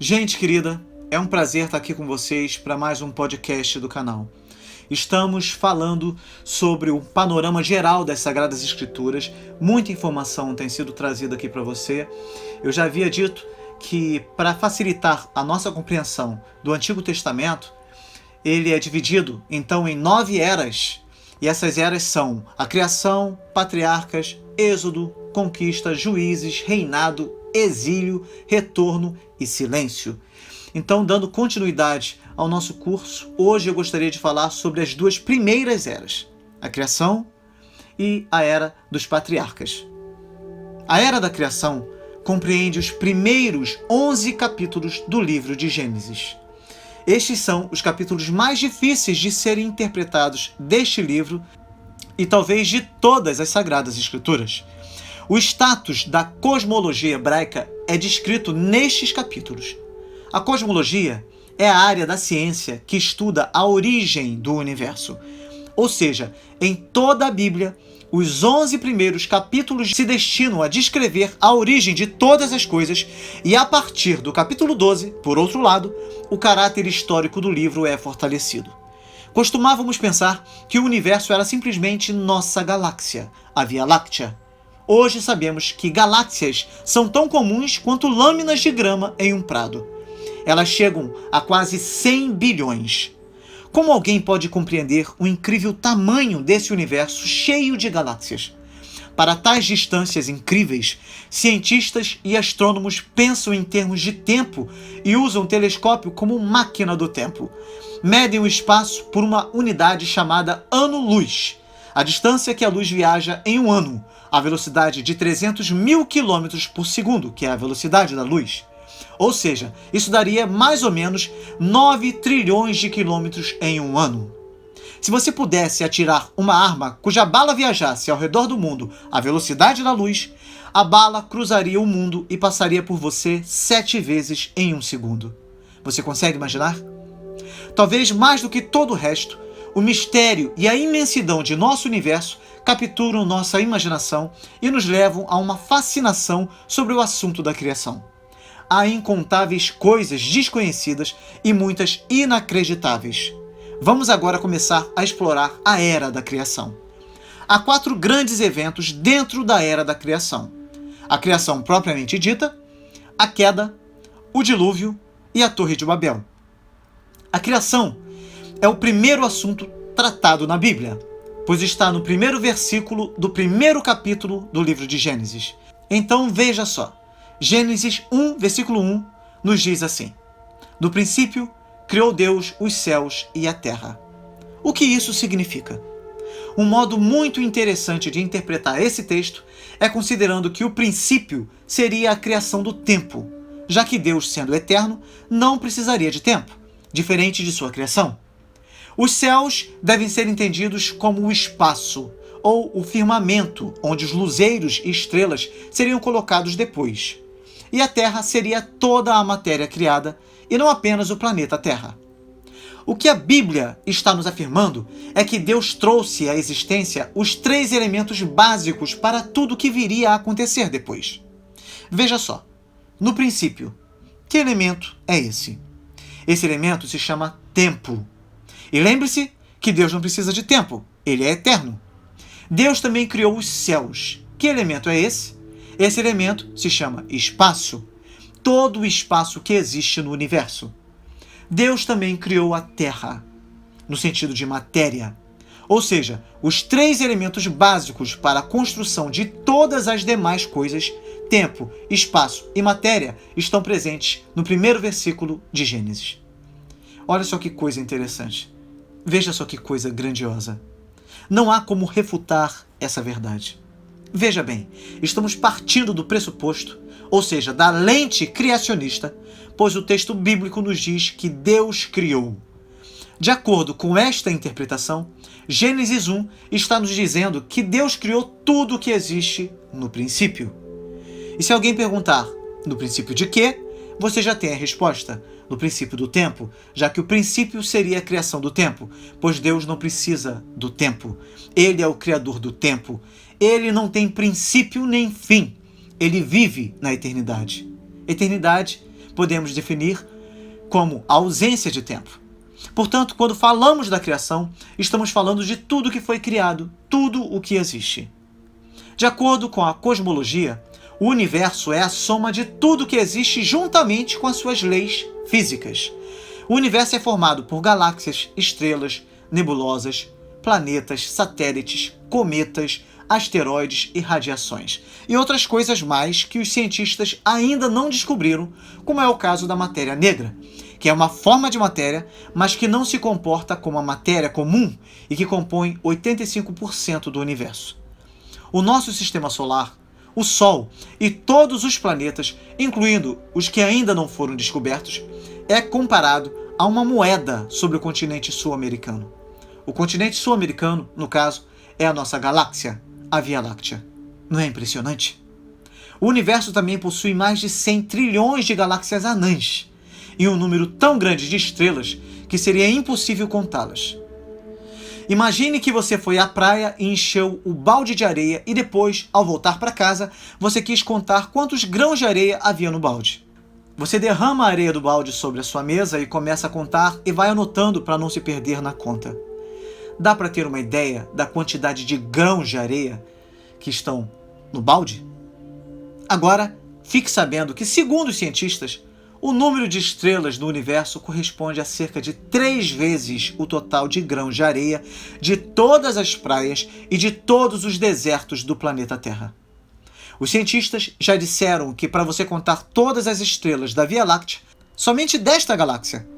Gente querida, é um prazer estar aqui com vocês para mais um podcast do canal. Estamos falando sobre o panorama geral das Sagradas Escrituras. Muita informação tem sido trazida aqui para você. Eu já havia dito que, para facilitar a nossa compreensão do Antigo Testamento, ele é dividido então em 9 eras. E essas eras são a criação, patriarcas, êxodo, conquista, juízes, reinado, exílio, retorno e silêncio. Então, dando continuidade ao nosso curso, hoje eu gostaria de falar sobre as 2 primeiras eras, a criação e a era dos patriarcas. A era da criação compreende os primeiros 11 capítulos do livro de Gênesis. Estes são os capítulos mais difíceis de serem interpretados deste livro e talvez de todas as Sagradas Escrituras. O status da cosmologia hebraica é descrito nestes capítulos. A cosmologia é a área da ciência que estuda a origem do universo. Ou seja, em toda a Bíblia, os 11 primeiros capítulos se destinam a descrever a origem de todas as coisas e a partir do capítulo 12, por outro lado, o caráter histórico do livro é fortalecido. Costumávamos pensar que o universo era simplesmente nossa galáxia, a Via Láctea. Hoje sabemos que galáxias são tão comuns quanto lâminas de grama em um prado. Elas chegam a quase 100 bilhões. Como alguém pode compreender o incrível tamanho desse universo cheio de galáxias? Para tais distâncias incríveis, cientistas e astrônomos pensam em termos de tempo e usam o telescópio como máquina do tempo. Medem o espaço por uma unidade chamada ano-luz, a distância que a luz viaja em um ano, a velocidade de 300 mil quilômetros por segundo, que é a velocidade da luz. Ou seja, isso daria mais ou menos 9 trilhões de quilômetros em um ano. Se você pudesse atirar uma arma cuja bala viajasse ao redor do mundo à velocidade da luz, a bala cruzaria o mundo e passaria por você 7 vezes em um segundo. Você consegue imaginar? Talvez mais do que todo o resto, o mistério e a imensidão de nosso universo capturam nossa imaginação e nos levam a uma fascinação sobre o assunto da criação. Há incontáveis coisas desconhecidas e muitas inacreditáveis. Vamos agora começar a explorar a era da criação. Há 4 grandes eventos dentro da era da criação: a criação propriamente dita, a queda, o dilúvio e a Torre de Babel. A criação é o primeiro assunto tratado na Bíblia, pois está no primeiro versículo do primeiro capítulo do livro de Gênesis. Então veja só. Gênesis 1, versículo 1, nos diz assim: No princípio, criou Deus os céus e a terra. O que isso significa? Um modo muito interessante de interpretar esse texto é considerando que o princípio seria a criação do tempo, já que Deus, sendo eterno, não precisaria de tempo, diferente de sua criação. Os céus devem ser entendidos como o espaço, ou o firmamento, onde os luzeiros e estrelas seriam colocados depois. E a Terra seria toda a matéria criada, e não apenas o planeta Terra. O que a Bíblia está nos afirmando é que Deus trouxe à existência os 3 elementos básicos para tudo que viria a acontecer depois. Veja só, no princípio, que elemento é esse? Esse elemento se chama tempo. E lembre-se que Deus não precisa de tempo, ele é eterno. Deus também criou os céus. Que elemento é esse? Esse elemento se chama espaço. Todo o espaço que existe no universo. Deus também criou a terra, no sentido de matéria. Ou seja, os 3 elementos básicos para a construção de todas as demais coisas, tempo, espaço e matéria, estão presentes no primeiro versículo de Gênesis. Olha só que coisa interessante. Veja só que coisa grandiosa. Não há como refutar essa verdade. Veja bem, estamos partindo do pressuposto, ou seja, da lente criacionista, pois o texto bíblico nos diz que Deus criou. De acordo com esta interpretação, Gênesis 1 está nos dizendo que Deus criou tudo o que existe no princípio. E se alguém perguntar, no princípio de quê? Você já tem a resposta. No princípio do tempo, já que o princípio seria a criação do tempo, pois Deus não precisa do tempo. Ele é o criador do tempo. Ele não tem princípio nem fim. Ele vive na eternidade. Eternidade podemos definir como a ausência de tempo. Portanto, quando falamos da criação, estamos falando de tudo que foi criado, tudo o que existe. De acordo com a cosmologia, o universo é a soma de tudo que existe juntamente com as suas leis físicas. O universo é formado por galáxias, estrelas, nebulosas, planetas, satélites, cometas, asteroides e radiações, e outras coisas mais que os cientistas ainda não descobriram, como é o caso da matéria negra, que é uma forma de matéria, mas que não se comporta como a matéria comum e que compõe 85% do universo. O nosso sistema solar, o Sol e todos os planetas, incluindo os que ainda não foram descobertos, é comparado a uma moeda sobre o continente sul-americano. O continente sul-americano, no caso, é a nossa galáxia, a Via Láctea. Não é impressionante? O universo também possui mais de 100 trilhões de galáxias anãs e um número tão grande de estrelas que seria impossível contá-las. Imagine que você foi à praia e encheu o balde de areia e depois, ao voltar para casa, você quis contar quantos grãos de areia havia no balde. Você derrama a areia do balde sobre a sua mesa e começa a contar e vai anotando para não se perder na conta. Dá para ter uma ideia da quantidade de grãos de areia que estão no balde? Agora, fique sabendo que, segundo os cientistas, o número de estrelas no universo corresponde a cerca de 3 vezes o total de grãos de areia de todas as praias e de todos os desertos do planeta Terra. Os cientistas já disseram que para você contar todas as estrelas da Via Láctea, somente desta galáxia,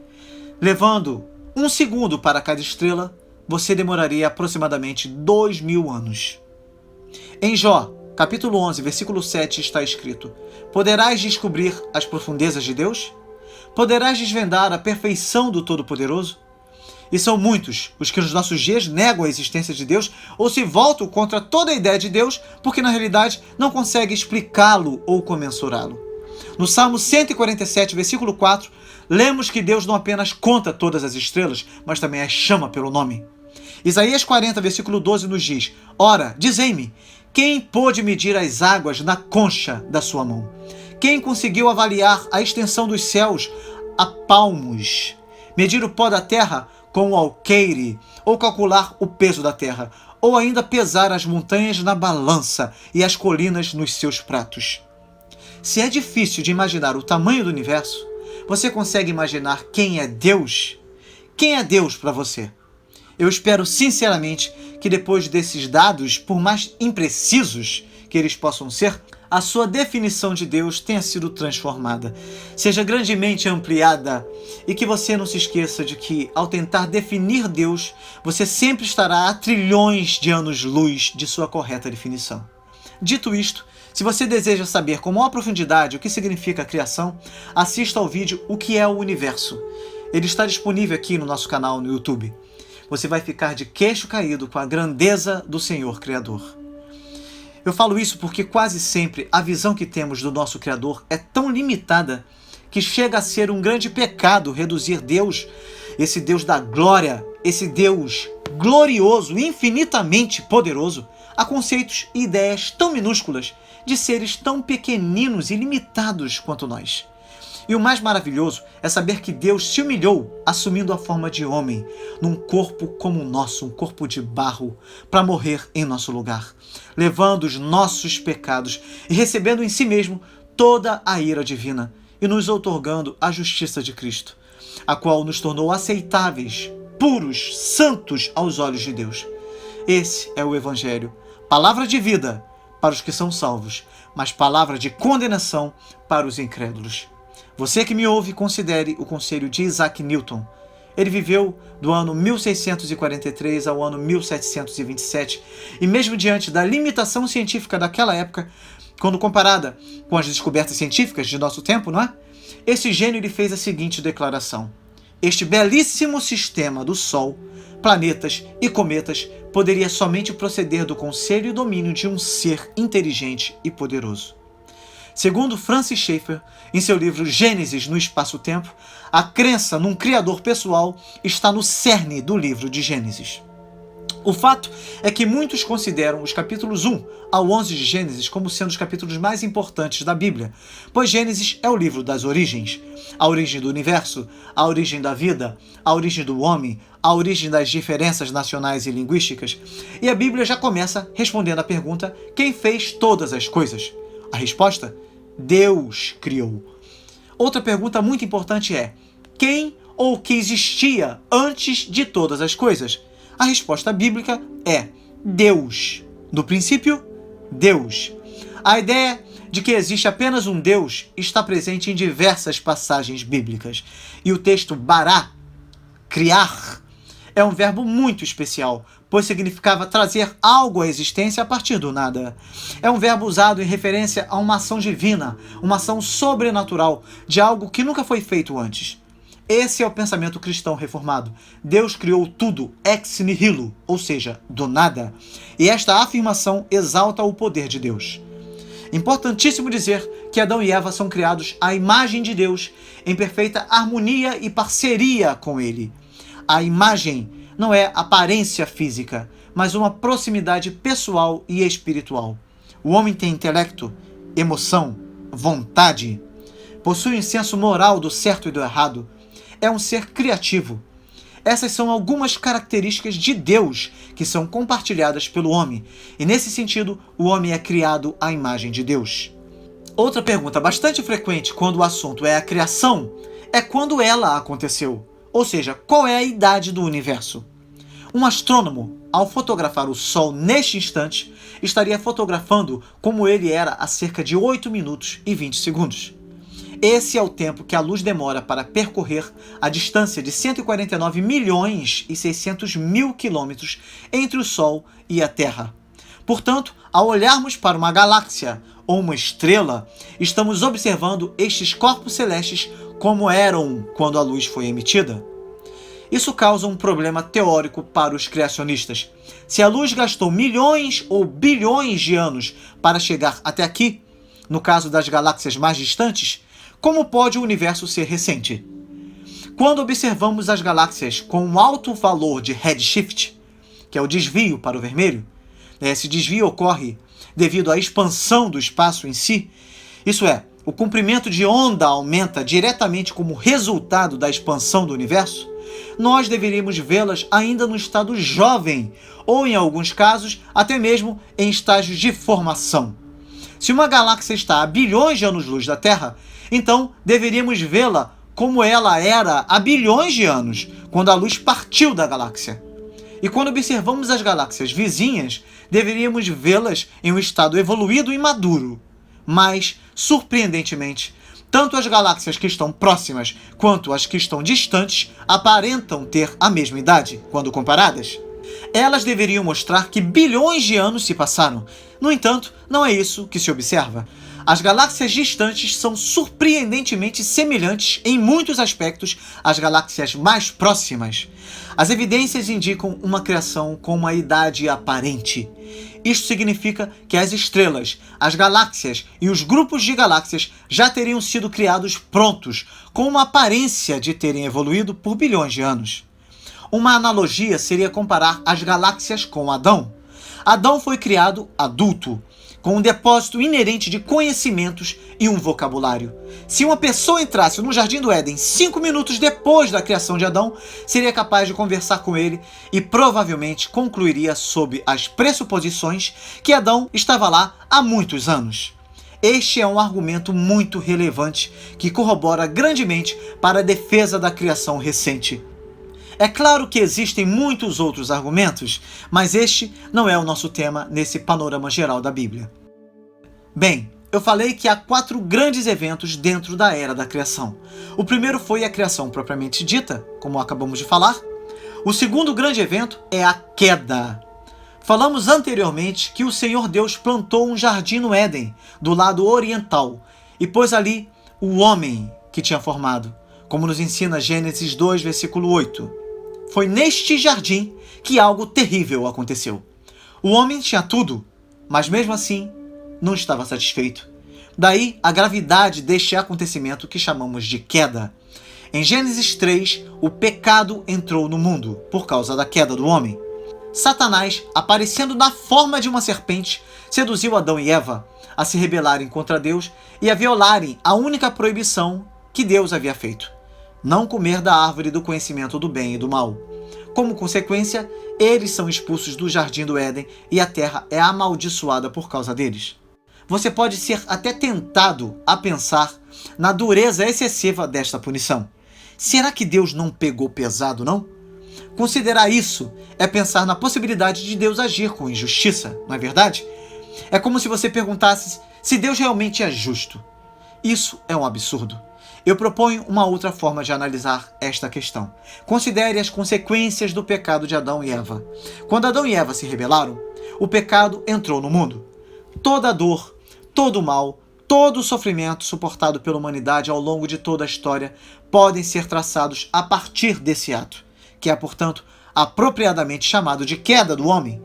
levando 1 segundo para cada estrela, você demoraria aproximadamente 2.000 anos. Em Jó, capítulo 11, versículo 7, está escrito: Poderás descobrir as profundezas de Deus? Poderás desvendar a perfeição do Todo-Poderoso? E são muitos os que nos nossos dias negam a existência de Deus ou se voltam contra toda a ideia de Deus porque na realidade não conseguem explicá-lo ou comensurá-lo. No Salmo 147, versículo 4, lemos que Deus não apenas conta todas as estrelas, mas também as chama pelo nome. Isaías 40, versículo 12 nos diz: Ora, dizei-me, quem pôde medir as águas na concha da sua mão? Quem conseguiu avaliar a extensão dos céus a palmos? Medir o pó da terra com o alqueire? Ou calcular o peso da terra? Ou ainda pesar as montanhas na balança e as colinas nos seus pratos? Se é difícil de imaginar o tamanho do universo, você consegue imaginar quem é Deus? Quem é Deus para você? Eu espero sinceramente que depois desses dados, por mais imprecisos que eles possam ser, a sua definição de Deus tenha sido transformada, seja grandemente ampliada e que você não se esqueça de que, ao tentar definir Deus, você sempre estará a trilhões de anos-luz de sua correta definição. Dito isto, se você deseja saber com maior profundidade o que significa a criação, assista ao vídeo O que é o Universo. Ele está disponível aqui no nosso canal no YouTube. Você vai ficar de queixo caído com a grandeza do Senhor Criador. Eu falo isso porque quase sempre a visão que temos do nosso Criador é tão limitada que chega a ser um grande pecado reduzir Deus, esse Deus da glória, esse Deus glorioso, infinitamente poderoso, a conceitos e ideias tão minúsculas de seres tão pequeninos e limitados quanto nós. E o mais maravilhoso é saber que Deus se humilhou assumindo a forma de homem, num corpo como o nosso, um corpo de barro, para morrer em nosso lugar, levando os nossos pecados e recebendo em si mesmo toda a ira divina e nos outorgando a justiça de Cristo, a qual nos tornou aceitáveis, puros, santos aos olhos de Deus. Esse é o Evangelho, palavra de vida para os que são salvos, mas palavra de condenação para os incrédulos. Você que me ouve, considere o conselho de Isaac Newton. Ele viveu do ano 1643 ao ano 1727, e mesmo diante da limitação científica daquela época, quando comparada com as descobertas científicas de nosso tempo, não é? Esse gênio ele fez a seguinte declaração: este belíssimo sistema do Sol, planetas e cometas poderia somente proceder do conselho e domínio de um ser inteligente e poderoso. Segundo Francis Schaeffer, em seu livro Gênesis no Espaço-Tempo, a crença num Criador pessoal está no cerne do livro de Gênesis. O fato é que muitos consideram os capítulos 1 ao 11 de Gênesis como sendo os capítulos mais importantes da Bíblia, pois Gênesis é o livro das origens. A origem do universo, a origem da vida, a origem do homem, a origem das diferenças nacionais e linguísticas. E a Bíblia já começa respondendo à pergunta: quem fez todas as coisas? A resposta: Deus criou. Outra pergunta muito importante é: quem ou que existia antes de todas as coisas? A resposta bíblica é Deus. No princípio, Deus. A ideia de que existe apenas um Deus está presente em diversas passagens bíblicas. E o texto bará, criar, é um verbo muito especial, pois significava trazer algo à existência a partir do nada. É um verbo usado em referência a uma ação divina, uma ação sobrenatural, de algo que nunca foi feito antes. Esse é o pensamento cristão reformado. Deus criou tudo ex nihilo, ou seja, do nada. E esta afirmação exalta o poder de Deus. Importantíssimo dizer que Adão e Eva são criados à imagem de Deus, em perfeita harmonia e parceria com Ele. A imagem não é aparência física, mas uma proximidade pessoal e espiritual. O homem tem intelecto, emoção, vontade, possui um senso moral do certo e do errado. É um ser criativo. Essas são algumas características de Deus que são compartilhadas pelo homem, e nesse sentido, o homem é criado à imagem de Deus. Outra pergunta bastante frequente quando o assunto é a criação é quando ela aconteceu, ou seja, qual é a idade do universo. Um astrônomo, ao fotografar o Sol neste instante, estaria fotografando como ele era há cerca de 8 minutos e 20 segundos. Esse é o tempo que a luz demora para percorrer a distância de 149 milhões e 600 mil quilômetros entre o Sol e a Terra. Portanto, ao olharmos para uma galáxia ou uma estrela, estamos observando estes corpos celestes como eram quando a luz foi emitida. Isso causa um problema teórico para os criacionistas. Se a luz gastou milhões ou bilhões de anos para chegar até aqui, no caso das galáxias mais distantes, como pode o universo ser recente? Quando observamos as galáxias com um alto valor de redshift, que é o desvio para o vermelho, esse desvio ocorre devido à expansão do espaço em si, isso é, o comprimento de onda aumenta diretamente como resultado da expansão do universo, nós deveríamos vê-las ainda no estado jovem, ou em alguns casos, até mesmo em estágios de formação. Se uma galáxia está a bilhões de anos-luz da Terra, então deveríamos vê-la como ela era há bilhões de anos, quando a luz partiu da galáxia. E quando observamos as galáxias vizinhas, deveríamos vê-las em um estado evoluído e maduro. Mas, surpreendentemente, tanto as galáxias que estão próximas quanto as que estão distantes aparentam ter a mesma idade, quando comparadas. Elas deveriam mostrar que bilhões de anos se passaram. No entanto, não é isso que se observa. As galáxias distantes são surpreendentemente semelhantes em muitos aspectos às galáxias mais próximas. As evidências indicam uma criação com uma idade aparente. Isto significa que as estrelas, as galáxias e os grupos de galáxias já teriam sido criados prontos, com uma aparência de terem evoluído por bilhões de anos. Uma analogia seria comparar as galáxias com Adão. Adão foi criado adulto, com um depósito inerente de conhecimentos e um vocabulário. Se uma pessoa entrasse no Jardim do Éden 5 minutos depois da criação de Adão, seria capaz de conversar com ele e provavelmente concluiria sob as pressuposições que Adão estava lá há muitos anos. Este é um argumento muito relevante que corrobora grandemente para a defesa da criação recente. É claro que existem muitos outros argumentos, mas este não é o nosso tema nesse panorama geral da Bíblia. Bem, eu falei que há 4 grandes eventos dentro da era da criação. O primeiro foi a criação propriamente dita, como acabamos de falar. O segundo grande evento é a queda. Falamos anteriormente que o Senhor Deus plantou um jardim no Éden, do lado oriental, e pôs ali o homem que tinha formado, como nos ensina Gênesis 2, versículo 8. Foi neste jardim que algo terrível aconteceu. O homem tinha tudo, mas mesmo assim não estava satisfeito. Daí a gravidade deste acontecimento que chamamos de queda. Em Gênesis 3, o pecado entrou no mundo por causa da queda do homem. Satanás, aparecendo na forma de uma serpente, seduziu Adão e Eva a se rebelarem contra Deus e a violarem a única proibição que Deus havia feito: não comer da árvore do conhecimento do bem e do mal. Como consequência, eles são expulsos do jardim do Éden e a terra é amaldiçoada por causa deles. Você pode ser até tentado a pensar na dureza excessiva desta punição. Será que Deus não pegou pesado, não? Considerar isso é pensar na possibilidade de Deus agir com injustiça, não é verdade? É como se você perguntasse se Deus realmente é justo. Isso é um absurdo. Eu proponho uma outra forma de analisar esta questão. Considere as consequências do pecado de Adão e Eva. Quando Adão e Eva se rebelaram, o pecado entrou no mundo. Toda a dor, todo o mal, todo o sofrimento suportado pela humanidade ao longo de toda a história podem ser traçados a partir desse ato, que é, portanto, apropriadamente chamado de queda do homem.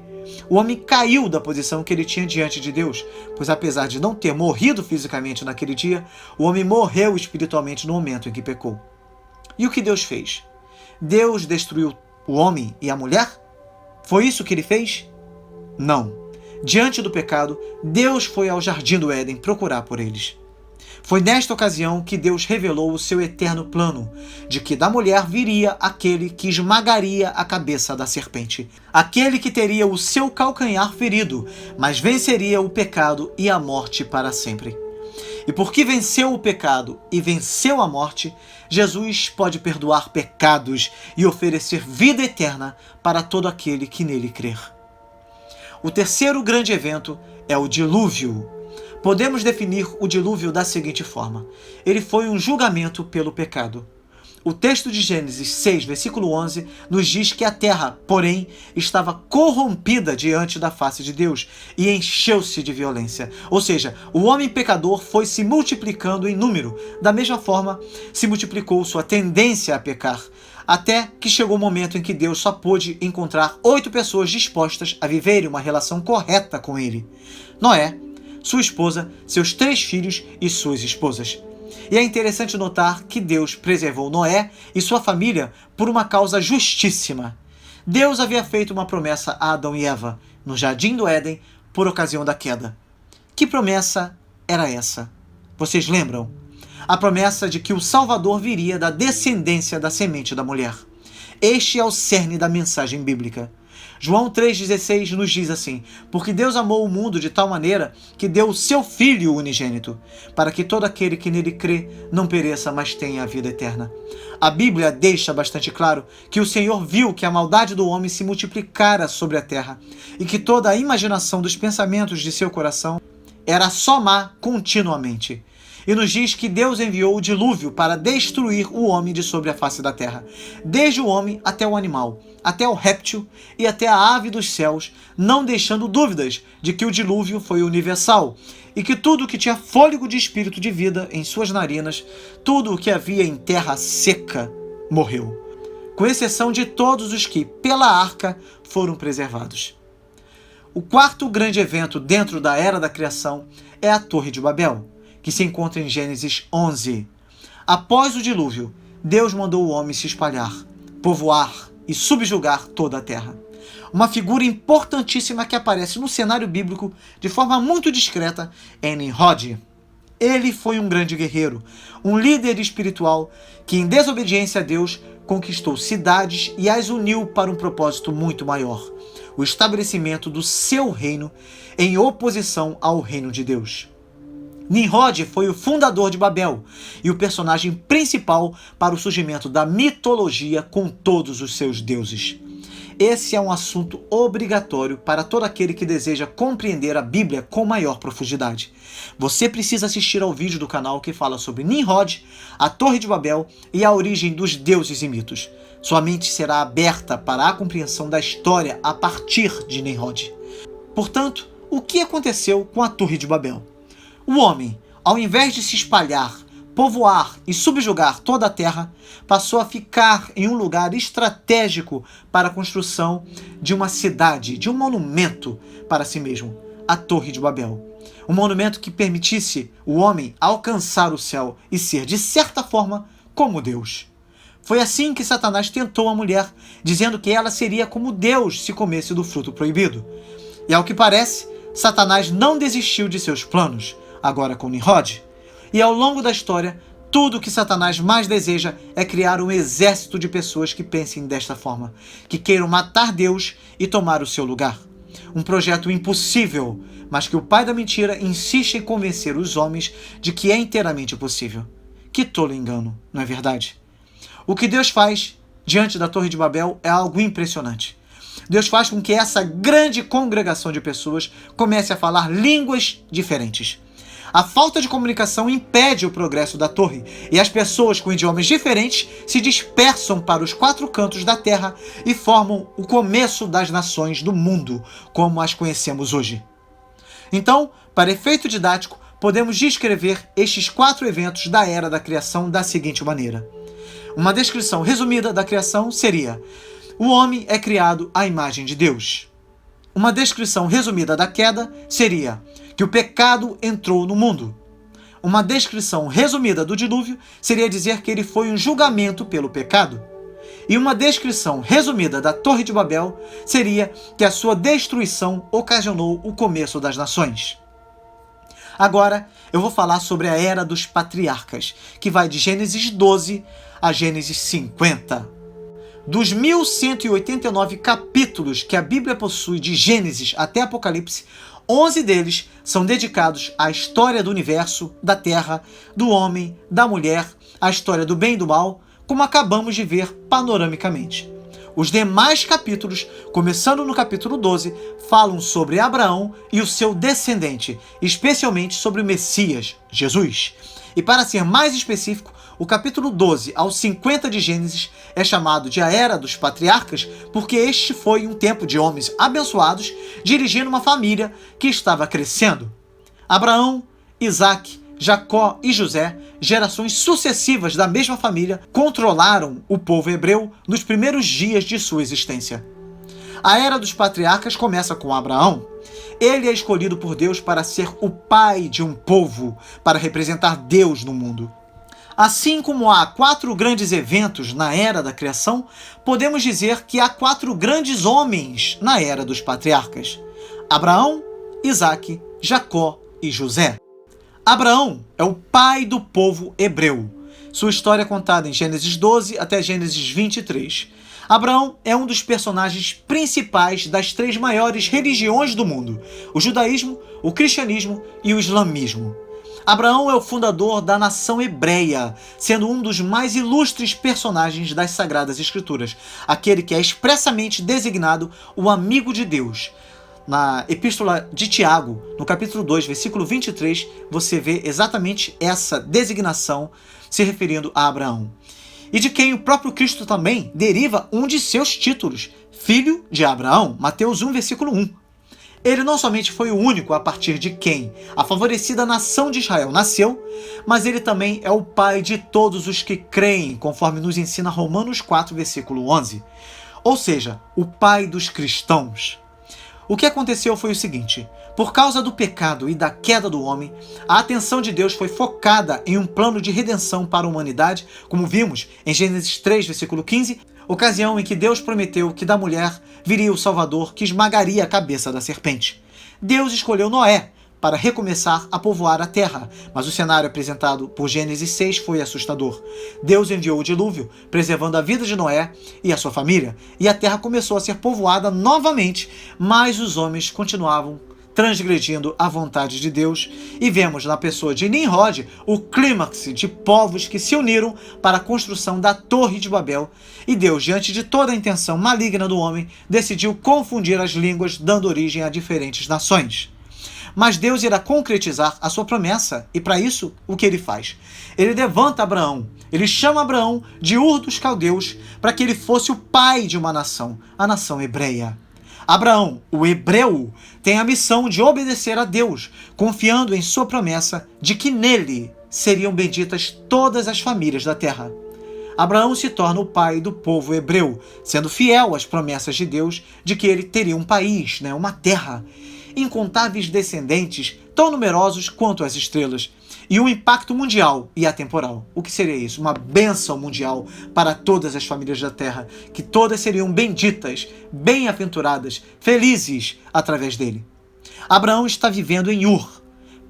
O homem caiu da posição que ele tinha diante de Deus, pois apesar de não ter morrido fisicamente naquele dia, o homem morreu espiritualmente no momento em que pecou. E o que Deus fez? Deus destruiu o homem e a mulher? Foi isso que ele fez? Não. Diante do pecado, Deus foi ao jardim do Éden procurar por eles. Foi nesta ocasião que Deus revelou o seu eterno plano, de que da mulher viria aquele que esmagaria a cabeça da serpente, aquele que teria o seu calcanhar ferido, mas venceria o pecado e a morte para sempre. E porque venceu o pecado e venceu a morte, Jesus pode perdoar pecados e oferecer vida eterna para todo aquele que nele crer. O terceiro grande evento é o dilúvio. Podemos definir o dilúvio da seguinte forma: ele foi um julgamento pelo pecado. O texto de Gênesis 6, versículo 11, nos diz que a terra, porém, estava corrompida diante da face de Deus e encheu-se de violência. Ou seja, o homem pecador foi se multiplicando em número. Da mesma forma, se multiplicou sua tendência a pecar, até que chegou o momento em que Deus só pôde encontrar 8 pessoas dispostas a viverem uma relação correta com ele: Noé, sua esposa, seus 3 filhos e suas esposas. E é interessante notar que Deus preservou Noé e sua família por uma causa justíssima. Deus havia feito uma promessa a Adão e Eva no jardim do Éden por ocasião da queda. Que promessa era essa? Vocês lembram? A promessa de que o Salvador viria da descendência da semente da mulher. Este é o cerne da mensagem bíblica. João 3,16 nos diz assim: porque Deus amou o mundo de tal maneira que deu o seu Filho unigênito, para que todo aquele que nele crê não pereça, mas tenha a vida eterna. A Bíblia deixa bastante claro que o Senhor viu que a maldade do homem se multiplicara sobre a terra e que toda a imaginação dos pensamentos de seu coração era só má continuamente. E nos diz que Deus enviou o dilúvio para destruir o homem de sobre a face da terra, desde o homem até o animal, até o réptil e até a ave dos céus, não deixando dúvidas de que o dilúvio foi universal e que tudo que tinha fôlego de espírito de vida em suas narinas, tudo o que havia em terra seca, morreu, com exceção de todos os que, pela arca, foram preservados. O quarto grande evento dentro da era da criação é a Torre de Babel, que se encontra em Gênesis 11. Após o dilúvio, Deus mandou o homem se espalhar, povoar e subjugar toda a terra. Uma figura importantíssima que aparece no cenário bíblico de forma muito discreta é Nimrod. Ele foi um grande guerreiro, um líder espiritual que, em desobediência a Deus, conquistou cidades e as uniu para um propósito muito maior: o estabelecimento do seu reino em oposição ao reino de Deus. Nimrod foi o fundador de Babel e o personagem principal para o surgimento da mitologia com todos os seus deuses. Esse é um assunto obrigatório para todo aquele que deseja compreender a Bíblia com maior profundidade. Você precisa assistir ao vídeo do canal que fala sobre Nimrod, a Torre de Babel e a origem dos deuses e mitos. Sua mente será aberta para a compreensão da história a partir de Nimrod. Portanto, o que aconteceu com a Torre de Babel? O homem, ao invés de se espalhar, povoar e subjugar toda a terra, passou a ficar em um lugar estratégico para a construção de uma cidade, de um monumento para si mesmo, a Torre de Babel. Um monumento que permitisse o homem alcançar o céu e ser, de certa forma, como Deus. Foi assim que Satanás tentou a mulher, dizendo que ela seria como Deus se comesse do fruto proibido. E ao que parece, Satanás não desistiu de seus planos, agora com Nimrod. E ao longo da história, tudo o que Satanás mais deseja é criar um exército de pessoas que pensem desta forma, que queiram matar Deus e tomar o seu lugar. Um projeto impossível, mas que o pai da mentira insiste em convencer os homens de que é inteiramente possível. Que tolo engano, não é verdade? O que Deus faz diante da Torre de Babel é algo impressionante. Deus faz com que essa grande congregação de pessoas comece a falar línguas diferentes. A falta de comunicação impede o progresso da torre, e as pessoas com idiomas diferentes se dispersam para os 4 cantos da terra e formam o começo das nações do mundo, como as conhecemos hoje. Então, para efeito didático, podemos descrever estes 4 eventos da era da criação da seguinte maneira. Uma descrição resumida da criação seria: o homem é criado à imagem de Deus. Uma descrição resumida da queda seria que o pecado entrou no mundo. Uma descrição resumida do dilúvio seria dizer que ele foi um julgamento pelo pecado. E uma descrição resumida da Torre de Babel seria que a sua destruição ocasionou o começo das nações. Agora eu vou falar sobre a era dos patriarcas, que vai de Gênesis 12 a Gênesis 50. Dos 1189 capítulos que a Bíblia possui de Gênesis até Apocalipse, 11 deles são dedicados à história do universo, da terra, do homem, da mulher, à história do bem e do mal, como acabamos de ver panoramicamente. Os demais capítulos, começando no capítulo 12, falam sobre Abraão e o seu descendente, especialmente sobre o Messias, Jesus. E para ser mais específico, o capítulo 12 ao 50 de Gênesis é chamado de a Era dos Patriarcas porque este foi um tempo de homens abençoados dirigindo uma família que estava crescendo. Abraão, Isaque, Jacó e José, gerações sucessivas da mesma família, controlaram o povo hebreu nos primeiros dias de sua existência. A Era dos Patriarcas começa com Abraão. Ele é escolhido por Deus para ser o pai de um povo, para representar Deus no mundo. Assim como há 4 grandes eventos na Era da Criação, podemos dizer que há 4 grandes homens na Era dos Patriarcas: Abraão, Isaque, Jacó e José. Abraão é o pai do povo hebreu. Sua história é contada em Gênesis 12 até Gênesis 23. Abraão é um dos personagens principais das 3 maiores religiões do mundo: o judaísmo, o cristianismo e o islamismo. Abraão é o fundador da nação hebreia, sendo um dos mais ilustres personagens das Sagradas Escrituras, aquele que é expressamente designado o amigo de Deus. Na Epístola de Tiago, no capítulo 2, versículo 23, você vê exatamente essa designação se referindo a Abraão. E de quem o próprio Cristo também deriva um de seus títulos, filho de Abraão, Mateus 1, versículo 1. Ele não somente foi o único a partir de quem a favorecida nação de Israel nasceu, mas ele também é o pai de todos os que creem, conforme nos ensina Romanos 4, versículo 11. Ou seja, o pai dos cristãos. O que aconteceu foi o seguinte: por causa do pecado e da queda do homem, a atenção de Deus foi focada em um plano de redenção para a humanidade, como vimos em Gênesis 3, versículo 15, ocasião em que Deus prometeu que da mulher viria o Salvador que esmagaria a cabeça da serpente. Deus escolheu Noé para recomeçar a povoar a terra, mas o cenário apresentado por Gênesis 6 foi assustador. Deus enviou o dilúvio, preservando a vida de Noé e a sua família, e a terra começou a ser povoada novamente, mas os homens continuavam transgredindo a vontade de Deus, e vemos na pessoa de Nimrod o clímax de povos que se uniram para a construção da Torre de Babel, e Deus, diante de toda a intenção maligna do homem, decidiu confundir as línguas, dando origem a diferentes nações. Mas Deus irá concretizar a sua promessa, e para isso, o que ele faz? Ele levanta Abraão, ele chama Abraão de Ur dos Caldeus, para que ele fosse o pai de uma nação, a nação hebreia. Abraão, o hebreu, tem a missão de obedecer a Deus, confiando em sua promessa de que nele seriam benditas todas as famílias da terra. Abraão se torna o pai do povo hebreu, sendo fiel às promessas de Deus de que ele teria um país, uma terra, incontáveis descendentes, tão numerosos quanto as estrelas. e um impacto mundial e atemporal. O que seria isso? Uma bênção mundial para todas as famílias da terra, que todas seriam benditas, bem-aventuradas, felizes através dele. Abraão está vivendo em Ur,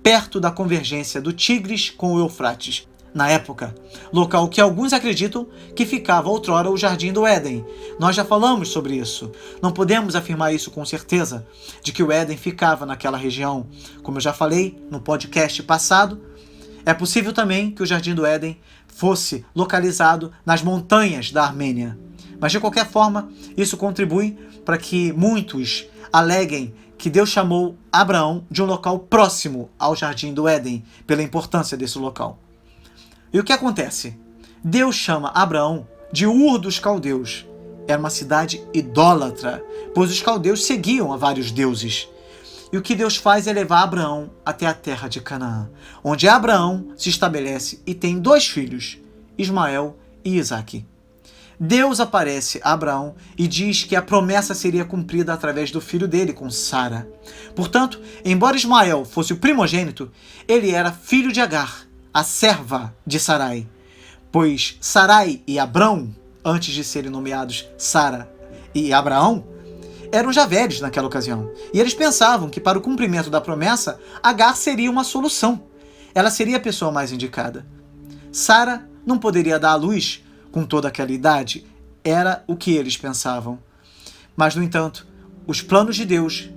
perto da convergência do Tigres com o Eufrates, na época, local que alguns acreditam que ficava outrora o Jardim do Éden. Nós já falamos sobre isso. Não podemos afirmar isso com certeza, de que o Éden ficava naquela região. Como eu já falei no podcast passado, é possível também que o Jardim do Éden fosse localizado nas montanhas da Armênia. Mas de qualquer forma, isso contribui para que muitos aleguem que Deus chamou Abraão de um local próximo ao Jardim do Éden, pela importância desse local. E o que acontece? Deus chama Abraão de Ur dos Caldeus. Era uma cidade idólatra, pois os caldeus seguiam a vários deuses. E o que Deus faz é levar Abraão até a terra de Canaã, onde Abraão se estabelece e tem 2 filhos, Ismael e Isaque. Deus aparece a Abraão e diz que a promessa seria cumprida através do filho dele com Sara. Portanto, embora Ismael fosse o primogênito, ele era filho de Agar, a serva de Sarai, pois Sarai e Abrão, antes de serem nomeados Sara e Abraão, eram já velhos naquela ocasião. E eles pensavam que para o cumprimento da promessa, Agar seria uma solução. Ela seria a pessoa mais indicada. Sara não poderia dar à luz com toda aquela idade. Era o que eles pensavam. Mas, no entanto, os planos de Deus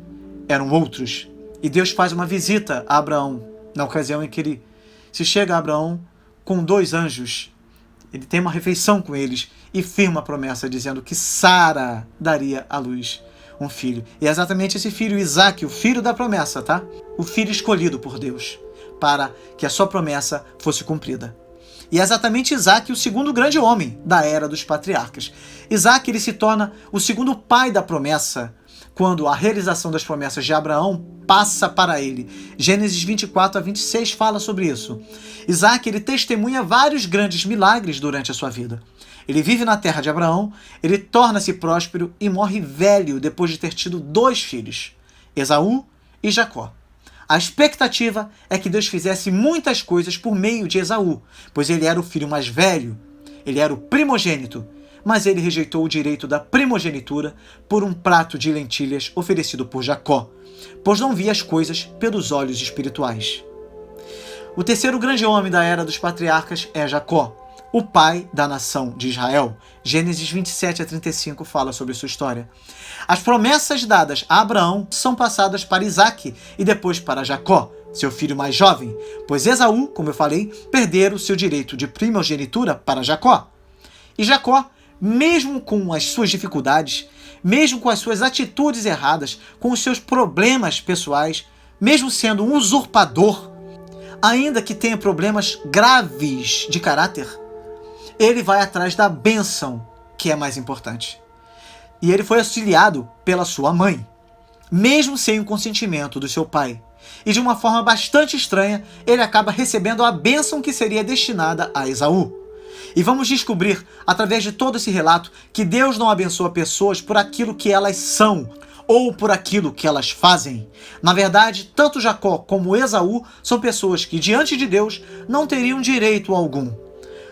eram outros. E Deus faz uma visita a Abraão, na ocasião em que ele se chega a Abraão com 2 anjos. Ele tem uma refeição com eles e firma a promessa dizendo que Sara daria à luz um filho. E é exatamente esse filho, Isaque, o filho da promessa, tá? O filho escolhido por Deus para que a sua promessa fosse cumprida. E é exatamente Isaque o segundo grande homem da era dos patriarcas. Isaque ele se torna o segundo pai da promessa, quando a realização das promessas de Abraão passa para ele. Gênesis 24 a 26 fala sobre isso. Isaque ele testemunha vários grandes milagres durante a sua vida. Ele vive na terra de Abraão, ele torna-se próspero e morre velho depois de ter tido 2 filhos, Esaú e Jacó. A expectativa é que Deus fizesse muitas coisas por meio de Esaú, pois ele era o filho mais velho, ele era o primogênito, mas ele rejeitou o direito da primogenitura por um prato de lentilhas oferecido por Jacó, pois não via as coisas pelos olhos espirituais. O terceiro grande homem da era dos patriarcas é Jacó, o pai da nação de Israel. Gênesis 27 a 35 fala sobre sua história. As promessas dadas a Abraão são passadas para Isaque e depois para Jacó, seu filho mais jovem, pois Esaú, como eu falei, perdera o seu direito de primogenitura para Jacó. E Jacó, mesmo com as suas dificuldades, mesmo com as suas atitudes erradas, com os seus problemas pessoais, mesmo sendo um usurpador, ainda que tenha problemas graves de caráter, ele vai atrás da bênção, que é mais importante. E ele foi auxiliado pela sua mãe, mesmo sem o consentimento do seu pai. E de uma forma bastante estranha, ele acaba recebendo a bênção que seria destinada a Esaú. E vamos descobrir, através de todo esse relato, que Deus não abençoa pessoas por aquilo que elas são, ou por aquilo que elas fazem. Na verdade, tanto Jacó como Esaú são pessoas que, diante de Deus, não teriam direito algum.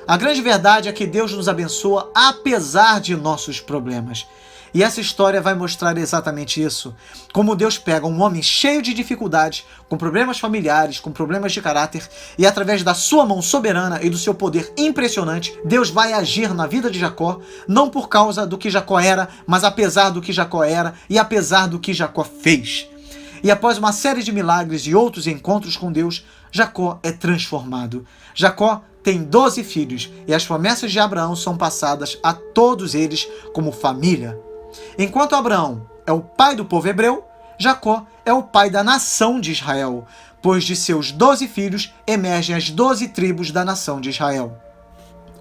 A grande verdade é que Deus nos abençoa apesar de nossos problemas. E essa história vai mostrar exatamente isso. Como Deus pega um homem cheio de dificuldades, com problemas familiares, com problemas de caráter, e através da sua mão soberana e do seu poder impressionante, Deus vai agir na vida de Jacó, não por causa do que Jacó era, mas apesar do que Jacó era e apesar do que Jacó fez. E após uma série de milagres e outros encontros com Deus, Jacó é transformado. Jacó tem 12 filhos e as promessas de Abraão são passadas a todos eles como família. Enquanto Abraão é o pai do povo hebreu, Jacó é o pai da nação de Israel, pois de seus 12 filhos emergem as 12 tribos da nação de Israel.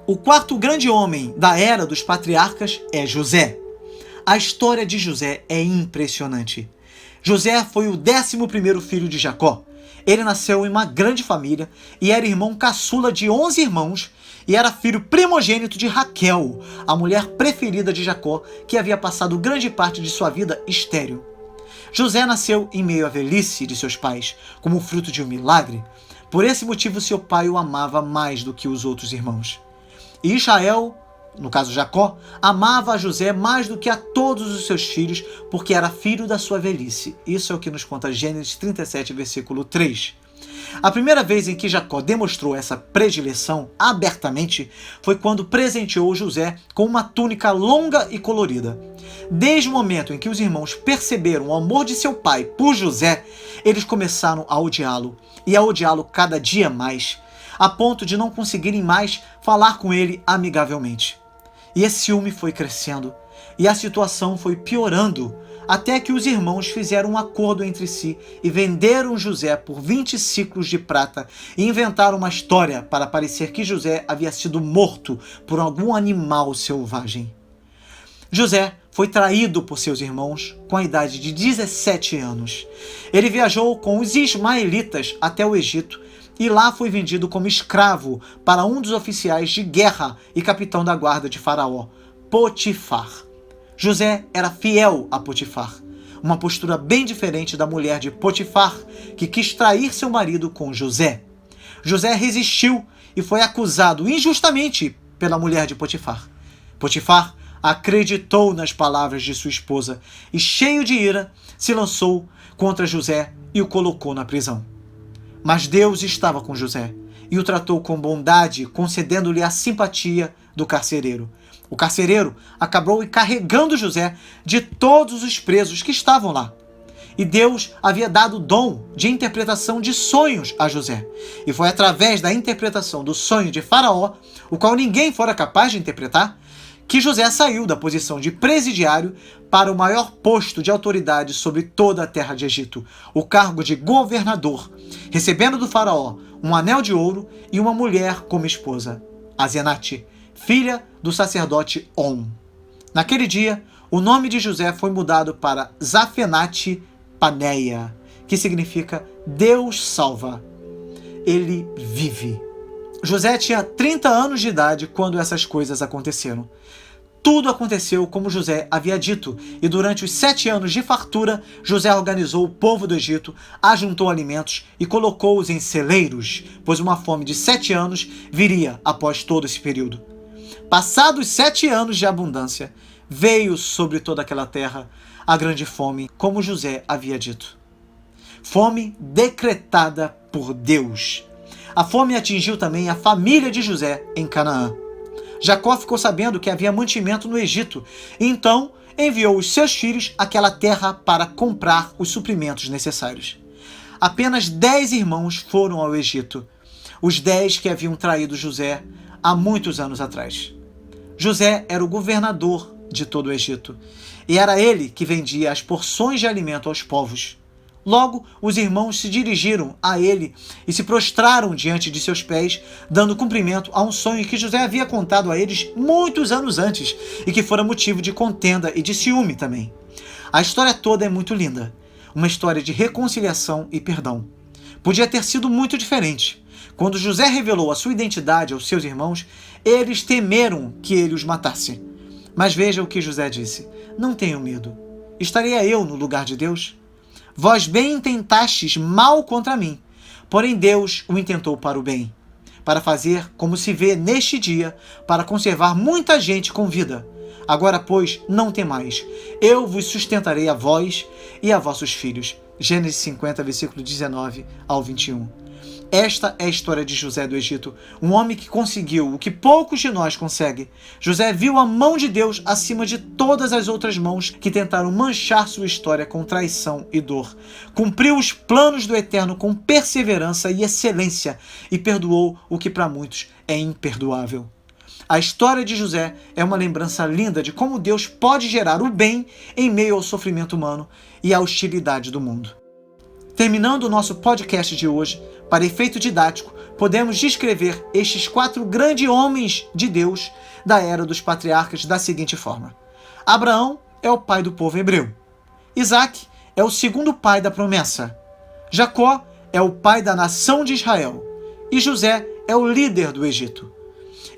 O quarto grande homem da era dos patriarcas é José. A história de José é impressionante. José foi o 11º filho de Jacó. Ele nasceu em uma grande família e era irmão caçula de 11 irmãos e era filho primogênito de Raquel, a mulher preferida de Jacó, que havia passado grande parte de sua vida estéril. José nasceu em meio à velhice de seus pais, como fruto de um milagre, Por esse motivo, seu pai o amava mais do que os outros irmãos. E Israel, no caso Jacó, amava a José mais do que a todos os seus filhos, porque era filho da sua velhice. Isso é o que nos conta Gênesis 37, versículo 3. A primeira vez em que Jacó demonstrou essa predileção abertamente foi quando presenteou José com uma túnica longa e colorida. Desde o momento em que os irmãos perceberam o amor de seu pai por José, eles começaram a odiá-lo, e a odiá-lo cada dia mais, a ponto de não conseguirem mais falar com ele amigavelmente. E esse ciúme foi crescendo, e a situação foi piorando, até que os irmãos fizeram um acordo entre si e venderam José por 20 siclos de prata e inventaram uma história para parecer que José havia sido morto por algum animal selvagem. José foi traído por seus irmãos com a idade de 17 anos. Ele viajou com os ismaelitas até o Egito e lá foi vendido como escravo para um dos oficiais de guerra e capitão da guarda de Faraó, Potifar. José era fiel a Potifar, uma postura bem diferente da mulher de Potifar, que quis trair seu marido com José. José resistiu e foi acusado injustamente pela mulher de Potifar. Potifar acreditou nas palavras de sua esposa e, cheio de ira, se lançou contra José e o colocou na prisão. Mas Deus estava com José e o tratou com bondade, concedendo-lhe a simpatia do carcereiro. O carcereiro acabou encarregando José de todos os presos que estavam lá. E Deus havia dado o dom de interpretação de sonhos a José. E foi através da interpretação do sonho de Faraó, o qual ninguém fora capaz de interpretar, que José saiu da posição de presidiário para o maior posto de autoridade sobre toda a terra de Egito, o cargo de governador, recebendo do Faraó um anel de ouro e uma mulher como esposa, Asenate, filha do sacerdote On. Naquele dia, o nome de José foi mudado para Zafenate Paneia, que significa Deus salva. Ele vive. José tinha 30 anos de idade quando essas coisas aconteceram. Tudo aconteceu como José havia dito, e durante os 7 anos de fartura, José organizou o povo do Egito, ajuntou alimentos e colocou-os em celeiros, pois uma fome de 7 anos viria após todo esse período. Passados 7 anos de abundância, veio sobre toda aquela terra a grande fome, como José havia dito. Fome decretada por Deus. A fome atingiu também a família de José em Canaã. Jacó ficou sabendo que havia mantimento no Egito, e então enviou os seus filhos àquela terra para comprar os suprimentos necessários. Apenas 10 irmãos foram ao Egito, os 10 que haviam traído José há muitos anos atrás. José era o governador de todo o Egito, e era ele que vendia as porções de alimento aos povos. Logo, os irmãos se dirigiram a ele e se prostraram diante de seus pés, dando cumprimento a um sonho que José havia contado a eles muitos anos antes e que fora motivo de contenda e de ciúme também. A história toda é muito linda, uma história de reconciliação e perdão. Podia ter sido muito diferente. Quando José revelou a sua identidade aos seus irmãos, eles temeram que ele os matasse. Mas veja o que José disse: não tenham medo. Estaria eu no lugar de Deus? Vós bem intentastes mal contra mim, porém Deus o intentou para o bem, para fazer como se vê neste dia, para conservar muita gente com vida. Agora, pois, não temais, eu vos sustentarei a vós e a vossos filhos. Gênesis 50, versículo 19 ao 21. Esta é a história de José do Egito, um homem que conseguiu o que poucos de nós conseguem. José viu a mão de Deus acima de todas as outras mãos que tentaram manchar sua história com traição e dor. Cumpriu os planos do Eterno com perseverança e excelência e perdoou o que para muitos é imperdoável. A história de José é uma lembrança linda de como Deus pode gerar o bem em meio ao sofrimento humano e à hostilidade do mundo. Terminando o nosso podcast de hoje, para efeito didático, podemos descrever estes 4 grandes homens de Deus da era dos patriarcas da seguinte forma: Abraão é o pai do povo hebreu. Isaac é o segundo pai da promessa. Jacó é o pai da nação de Israel. E José é o líder do Egito.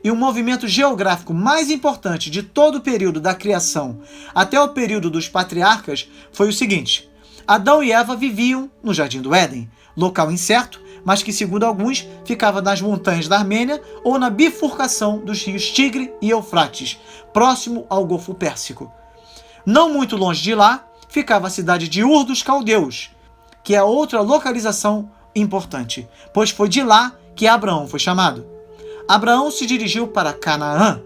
E o movimento geográfico mais importante de todo o período da criação até o período dos patriarcas foi o seguinte: Adão e Eva viviam no Jardim do Éden, local incerto, mas que, segundo alguns, ficava nas montanhas da Armênia ou na bifurcação dos rios Tigre e Eufrates, próximo ao Golfo Pérsico. Não muito longe de lá, ficava a cidade de Ur dos Caldeus, que é outra localização importante, pois foi de lá que Abraão foi chamado. Abraão se dirigiu para Canaã,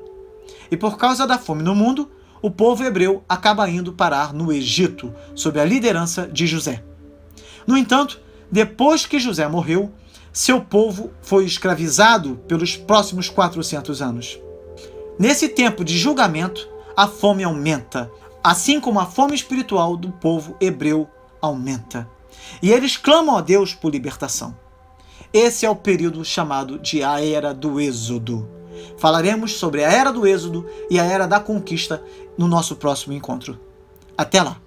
e por causa da fome no mundo, o povo hebreu acaba indo parar no Egito, sob a liderança de José. No entanto, depois que José morreu, seu povo foi escravizado pelos próximos 400 anos. Nesse tempo de julgamento, a fome aumenta, assim como a fome espiritual do povo hebreu aumenta. E eles clamam a Deus por libertação. Esse é o período chamado de a Era do Êxodo. Falaremos sobre a Era do Êxodo e a Era da Conquista no nosso próximo encontro. Até lá!